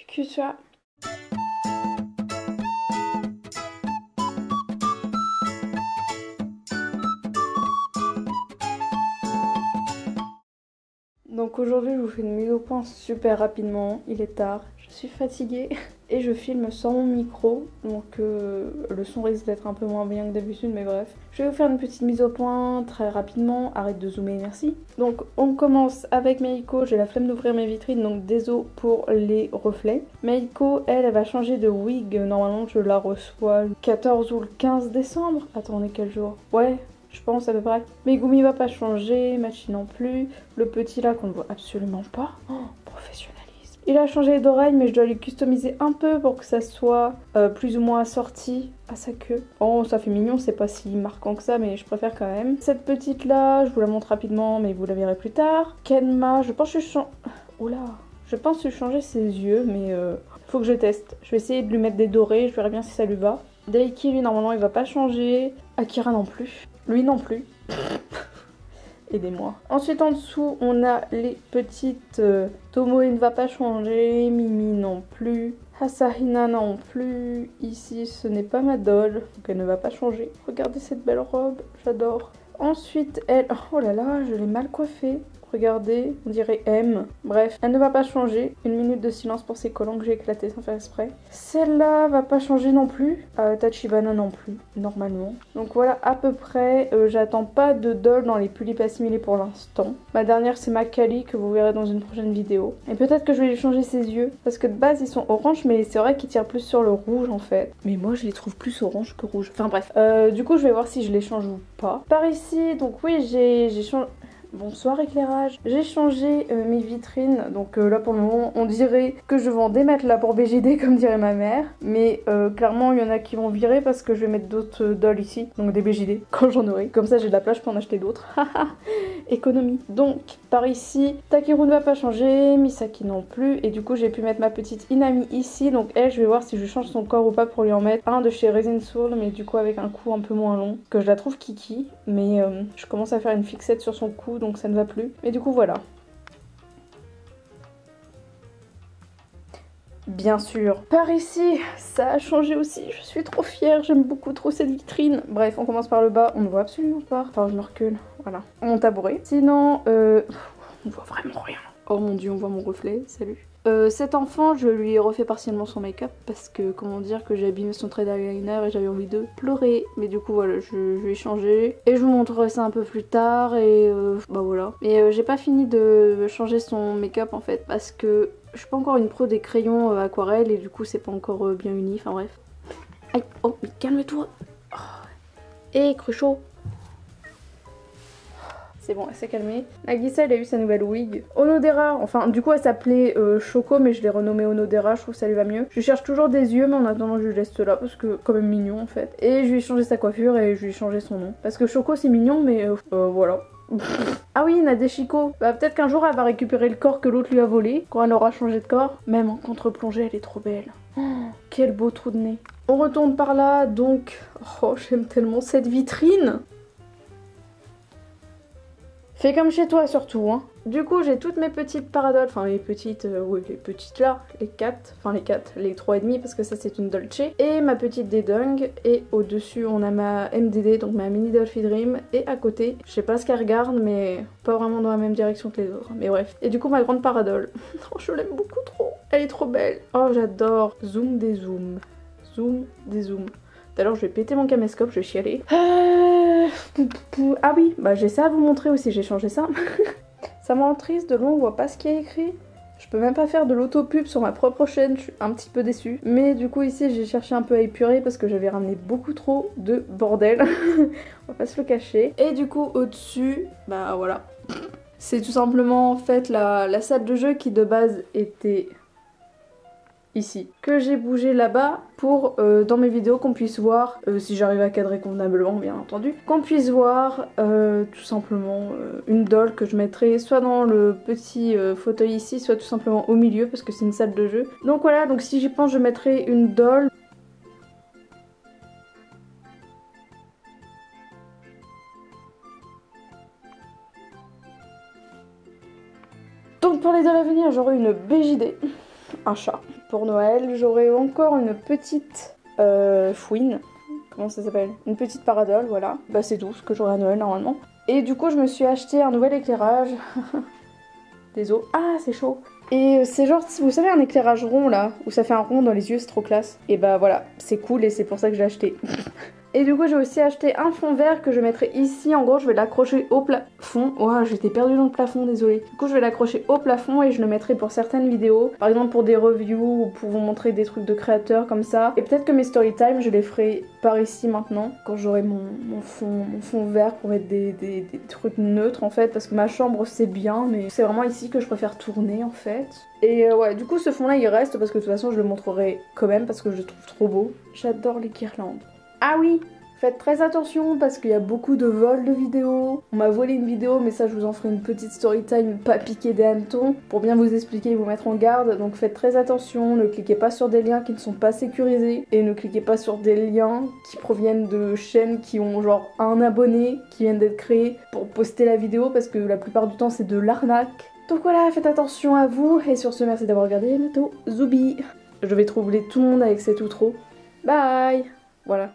Que ça. Donc aujourd'hui je vous fais une mise au point super rapidement, il est tard, je suis fatiguée et je filme sans mon micro, donc le son risque d'être un peu moins bien que d'habitude, mais bref. Je vais vous faire une petite mise au point très rapidement, arrête de zoomer merci. Donc on commence avec Meiko, j'ai la flemme d'ouvrir mes vitrines donc désolé pour les reflets. Meiko elle va changer de wig, normalement je la reçois le 14 ou le 15 décembre. Attends on est quel jour? Ouais. Je pense à peu près. Megumi va pas changer, Machi non plus. Le petit là qu'on ne voit absolument pas. Oh, professionnalisme. Il a changé d'oreille mais je dois lui customiser un peu pour que ça soit plus ou moins assorti à sa queue. Oh ça fait mignon, c'est pas si marquant que ça mais je préfère quand même. Cette petite là, je vous la montre rapidement mais vous la verrez plus tard. Kenma, je pense que je change... Oula. Je pense que changer ses yeux mais faut que je teste. Je vais essayer de lui mettre des dorés, je verrai bien si ça lui va. Daiki lui normalement il va pas changer. Akira non plus. Lui non plus. Aidez-moi. Ensuite en dessous on a les petites Tomoe ne va pas changer, Mimi non plus, Asahina non plus, ici ce n'est pas ma doll, donc elle ne va pas changer. Regardez cette belle robe, j'adore. Ensuite elle, oh là là je l'ai mal coiffée. Regardez, on dirait M. Bref, elle ne va pas changer. Une minute de silence pour ces collants que j'ai éclatés sans faire exprès. Celle-là va pas changer non plus. Tachibana non plus, normalement. Donc voilà à peu près. J'attends pas de doll dans les pullis assimilés pour l'instant. Ma dernière c'est Makali que vous verrez dans une prochaine vidéo. Et peut-être que je vais lui changer ses yeux. Parce que de base ils sont orange mais c'est vrai qu'ils tirent plus sur le rouge en fait. Mais moi je les trouve plus orange que rouge. Enfin bref. Du coup je vais voir si je les change ou pas. Par ici, donc oui j'ai changé... Bonsoir éclairage. J'ai changé mes vitrines, donc là pour le moment on dirait que je vais en démettre là pour BGD comme dirait ma mère. Mais clairement il y en a qui vont virer parce que je vais mettre d'autres dolls ici, donc des BGD quand j'en aurai. Comme ça j'ai de la place pour en acheter d'autres. Économie. Donc par ici, Takeru ne va pas changer, Misaki non plus. Et du coup j'ai pu mettre ma petite Inami ici. Donc elle je vais voir si je change son corps ou pas pour lui en mettre un de chez Resin Soul, mais du coup avec un cou un peu moins long. Que je la trouve kiki, mais je commence à faire une fixette sur son cou donc ça ne va plus. Mais du coup voilà. Bien sûr. Par ici, ça a changé aussi. Je suis trop fière, j'aime beaucoup trop cette vitrine. Bref, on commence par le bas, on ne voit absolument pas. Enfin, je me recule, voilà. Mon tabouret. Sinon, on voit vraiment rien. Oh mon dieu, on voit mon reflet, salut. Cet enfant, je lui ai refait partiellement son make-up parce que, comment dire, que j'ai abîmé son trait d'eyeliner et j'avais envie de pleurer. Mais du coup, voilà, je lui ai changé. Et je vous montrerai ça un peu plus tard et bah voilà. Et j'ai pas fini de changer son make-up en fait parce que je suis pas encore une pro des crayons aquarelle et du coup, c'est pas encore bien uni. Enfin bref. Aïe, oh, mais calme-toi. Oh. Et Cruchot. C'est bon, elle s'est calmée. Nagisa, elle a eu sa nouvelle wig. Onodera, enfin, du coup, elle s'appelait Choco, mais je l'ai renommée Onodera, je trouve que ça lui va mieux. Je cherche toujours des yeux, mais en attendant, je lui laisse cela, parce que quand même mignon, en fait. Et je lui ai changé sa coiffure et je lui ai changé son nom. Parce que Choco, c'est mignon, mais voilà. Ah oui, Nadeshiko. Bah, peut-être qu'un jour, elle va récupérer le corps que l'autre lui a volé, quand elle aura changé de corps. Même en contre-plongée, elle est trop belle. Oh, quel beau trou de nez. On retourne par là, donc... Oh, j'aime tellement cette vitrine. Fais comme chez toi surtout, hein. Du coup, j'ai toutes mes petites paradoles, enfin les petites, oui, les petites là, les 4, enfin les 4, les 3,5 parce que ça c'est une Dolce. Et ma petite Dedung, et au-dessus on a ma MDD, donc ma Mini Dolphy Dream. Et à côté, je sais pas ce qu'elle regarde, mais pas vraiment dans la même direction que les autres, mais bref. Et du coup, ma grande paradole. Oh, je l'aime beaucoup trop, elle est trop belle. Oh, j'adore. Zoom des zooms. Zoom des zooms. D'ailleurs, je vais péter mon caméscope, je vais chialer. Ah oui, bah j'ai ça à vous montrer aussi, j'ai changé ça. Ça me rend triste, de loin on voit pas ce qu'il y a écrit. Je peux même pas faire de l'autopub sur ma propre chaîne, je suis un petit peu déçue. Mais du coup ici j'ai cherché un peu à épurer parce que j'avais ramené beaucoup trop de bordel. On va pas se le cacher. Et du coup au-dessus, bah voilà. C'est tout simplement en fait la salle de jeu qui de base était... ici, que j'ai bougé là-bas pour dans mes vidéos qu'on puisse voir, si j'arrive à cadrer convenablement bien entendu, qu'on puisse voir tout simplement une doll que je mettrai soit dans le petit fauteuil ici, soit tout simplement au milieu parce que c'est une salle de jeu. Donc voilà, donc si j'y pense je mettrai une doll. Donc pour les dolls à venir j'aurai une BJD. un chat. Pour Noël, j'aurai encore une petite fouine. Comment ça s'appelle? Une petite paradole, voilà. Bah c'est tout ce que j'aurai à Noël normalement. Et du coup je me suis acheté un nouvel éclairage. Désolé. Ah c'est chaud. Et c'est genre, vous savez un éclairage rond là, où ça fait un rond dans les yeux, c'est trop classe. Et bah voilà, c'est cool et c'est pour ça que je l'ai acheté. Et du coup j'ai aussi acheté un fond vert que je mettrai ici. En gros je vais l'accrocher au plafond. Oh j'étais perdue dans le plafond, désolée. Du coup je vais l'accrocher au plafond et je le mettrai pour certaines vidéos. Par exemple pour des reviews ou pour vous montrer des trucs de créateurs comme ça. Et peut-être que mes story time je les ferai par ici maintenant. Quand j'aurai mon fond vert pour mettre des trucs neutres en fait. Parce que ma chambre c'est bien mais c'est vraiment ici que je préfère tourner en fait. Et ouais du coup ce fond là il reste parce que de toute façon je le montrerai quand même parce que je le trouve trop beau. J'adore les guirlandes. Ah oui, faites très attention parce qu'il y a beaucoup de vols de vidéos. On m'a volé une vidéo mais ça je vous en ferai une petite story time, pas piquer des hannetons, pour bien vous expliquer et vous mettre en garde. Donc faites très attention, ne cliquez pas sur des liens qui ne sont pas sécurisés et ne cliquez pas sur des liens qui proviennent de chaînes qui ont genre un abonné qui viennent d'être créés pour poster la vidéo parce que la plupart du temps c'est de l'arnaque. Donc voilà, faites attention à vous et sur ce merci d'avoir regardé, à bientôt, Zoubi. Je vais troubler tout le monde avec cet outro. Bye. Voilà.